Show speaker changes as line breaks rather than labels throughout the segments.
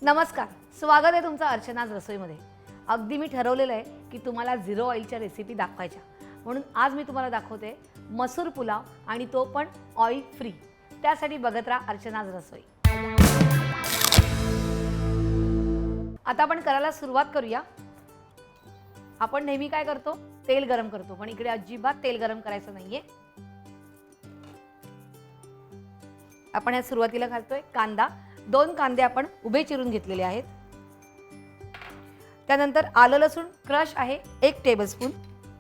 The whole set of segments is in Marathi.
नमस्कार, स्वागत आहे तुमचं अर्चनाज रसोईमध्ये। अगदी मी ठरवलेलं आहे की तुम्हाला झिरो ऑइलच्या रेसिपी दाखवायच्या, म्हणून आज मी तुम्हाला दाखवते मसूर पुलाव आणि तो पण ऑइल फ्री। त्यासाठी बघत राहा अर्चनाज रसोई। आता आपण करायला सुरुवात करूया। आपण नेहमी काय करतो, तेल गरम करतो, पण इकडे अजिबात तेल गरम करायचं नाहीये। आपण या सुरुवातीला घालतोय कांदा। 2 कांदे आपण उभे चिरून घेतलेले आहेत। त्यानंतर आलं लसूण क्रश आहे 1 टेबलस्पून।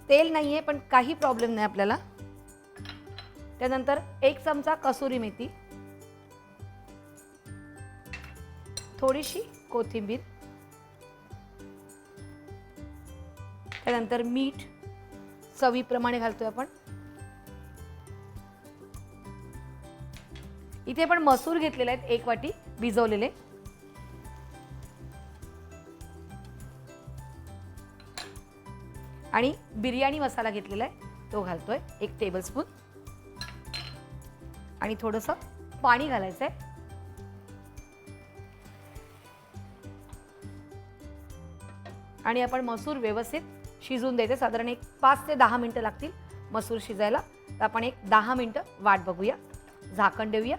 तेल नाहीये पण काही प्रॉब्लेम नाही आपल्याला। त्यानंतर 1 चमचा कसुरी मेथी, थोडीशी कोथिंबीर, त्यानंतर मीठ चवीप्रमाणे घालतोय आपण। इथे पण मसूर घेतलेले आहेत 1 वाटी भिजवलेले। आणि बिर्याणी मसाला घेतलेला आहे तो घालतोय 1 टेबलस्पून। आणि थोडंसं पाणी घालायचंय। आणि आपण मसूर व्यवस्थित शिजवून द्यायचे। साधारण एक 5 ते 10 मिनिटं लागतील मसूर शिजायला। तर आपण एक 10 मिनिटं वाट बघूया, झाकण देऊया।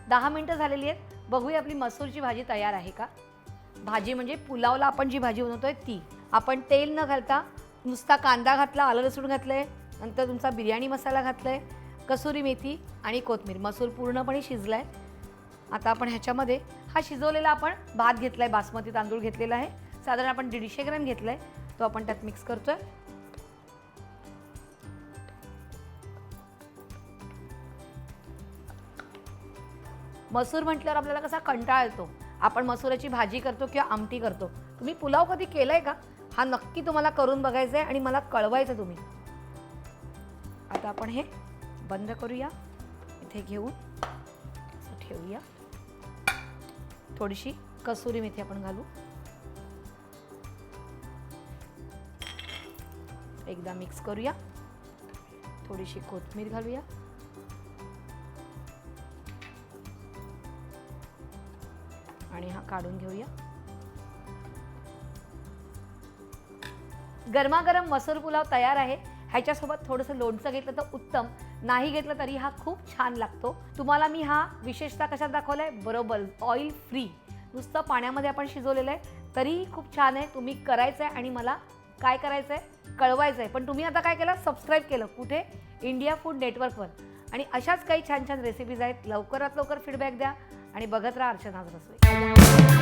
10 मिनिटं झालेली आहेत, बघूया आपली मसूरची भाजी तयार आहे का। भाजी म्हणजे पुलावला आपण जी भाजी बनवतोय ती। आपण तेल न घालता नुसता कांदा घातला, आलं लसूण घातलंय, नंतर तुमचा बिर्याणी मसाला घातलाय, कसुरी मेथी आणि कोथिंबीर। मसूर पूर्णपणे शिजलाय। आता आपण ह्याच्यामध्ये हा शिजवलेला आपण भात घेतलाय, बासमती तांदूळ घेतलेला आहे, साधारण आपण 150 ग्रॅम घेतलाय, तो आपण त्यात मिक्स करतोय। मसूर म्हटल्यावर आपल्याला कसा कंटाळा येतो, आपण मसूराची भाजी करतो किंवा आमटी करतो। तुम्ही पुलाव कधी केलाय का? हा नक्की तुम्हाला करून बघायचा आहे आणि मला कळवायचं तुम्ही। आता आपण हे बंद करूया, इथे घेऊन असं ठेवूया। थोडीशी कसुरी मेथी आपण घालू, एकदा मिक्स करूया। थोडीशी कोथिंबीर घालूया आणि हा काढून घेऊया। गरमागरम मसूर पुलाव तयार आहे। ह्याच्यासोबत थोडंसं लोणचं घेतलं तर उत्तम, नाही घेतलं तरी हा खूप छान लागतो। तुम्हाला मी हा विशेषतः कशात दाखवलाय, बरोबर ऑइल फ्री, नुसतं पाण्यामध्ये आपण शिजवलेलं आहे तरी खूप छान आहे। तुम्ही करायचं आहे आणि मला काय करायचं आहे कळवायचं आहे। पण तुम्ही आता काय केलं, सबस्क्राईब केलं कुठे, इंडिया फूड नेटवर्कवर। आणि अशाच काही छान छान रेसिपीज आहेत। लवकरात लवकर फीडबॅक द्या आणि बघत राहा अर्चनाज रसोई।